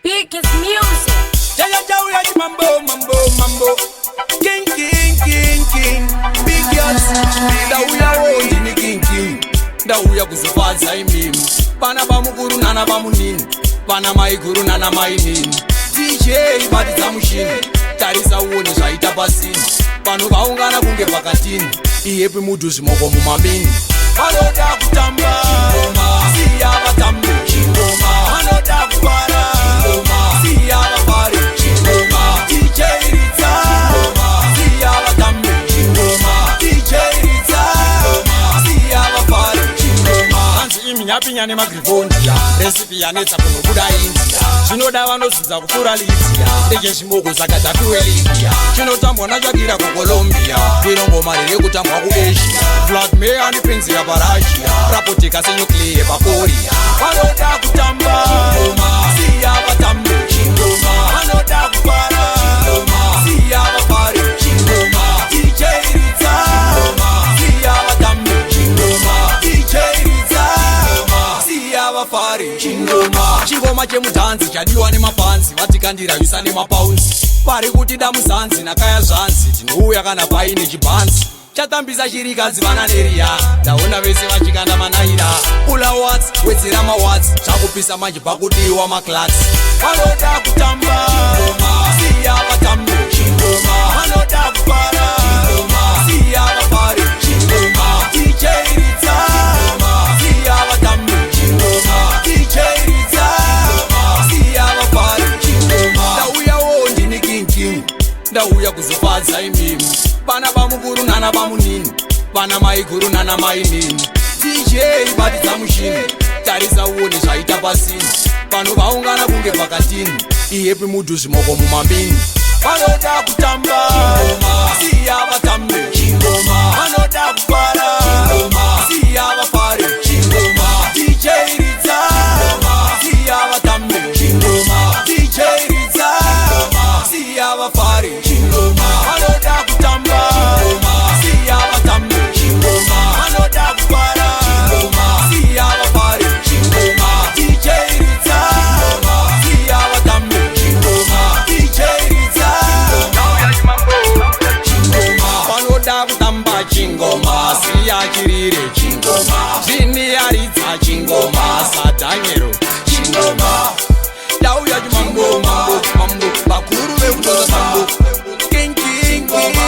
Biggest music. Mambo. King. Biggest. Ndauya wondi ni king. Ndauya kuzopadza imimi. Pana bamukuru nana bamunini. Pana maiguru nana mainini. DJ batidza mushini. Tarisa uone zvaita pasini. Pano vaungana kunge pakatini. Iyepi mudhu zvimoko mumamini. Vanoda kutamba siya vatambi chingoma. Vanoda kubara siya vabari chingoma. DJ Ritza siya vatambi chingoma. DJ Ritza siya vabari chingoma. Hanzi iminyapinya nemagrivondia resipi yanetsa kunobuda India. Zvinoda vanozvidza kupfuura Libya. Ndege zvimoko zakadza kuElibya. Chinotambwa nachakira kuColombia. Irongoma riri kutambwa kuAsia. Vladimir anipinzira paRussia. Rapoteka senyuclear paKorea. Vanoda kutamba siya vatambi chingoma. Vanoda kubara siya vabari chingoma. DJ Ritza siya vatambi chingoma. DJ Ritza siya vafari chingoma. Chingoma chemudhanzi chadiwa nemapanzi. Vatikandira visa nemapaunzi. Pari kuti damuzanzi nakaya zvanzi. Tinouya kana paine chibhanzi. Chatambisa chirikadzi vana neriya. Ndaona vese vachikanda manaira. Pula watts, wedzera mawatts. Zvakupisa manje pakudiwa maklats. Vanoda kutamba siya vatambi chingoma. Vanoda kubara siya vabari chingoma. DJ Ritza siya vatambi chingoma. DJ Ritza siya vabari chingoma. Ndauya wondi ni king. Ndauya kuzopadza imimi. Pana bamukuru nana bamunini. Pana maiguru nana mainini. DJ batidza mushini. Tarisa uone zvaita pasini. Pano vaungana kunge pakatini. Iyepi mudhu zvimoko mumamini. Vanoda kutamba siya vatambi chingoma. Vanoda kubara siya vafari chingoma. DJ Ritza siya vatambi chingoma. DJ Ritza siya vafari chingoma. Vanoda kutamba siya vatambi chingoma. Vanoda kubara siya vafari chingoma. DJ Ritza siya vatambi chingoma. DJ Ritza chingoma. Vanoda kutamba chingoma siya chirire chingoma. Zvini yaridza chingoma sadhanyero chingoma. Ndauya chimambo bakuru vekutoza sambo. King kutamba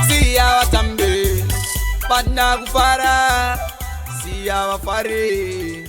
siya vatambi. Pana kufara siya vafari.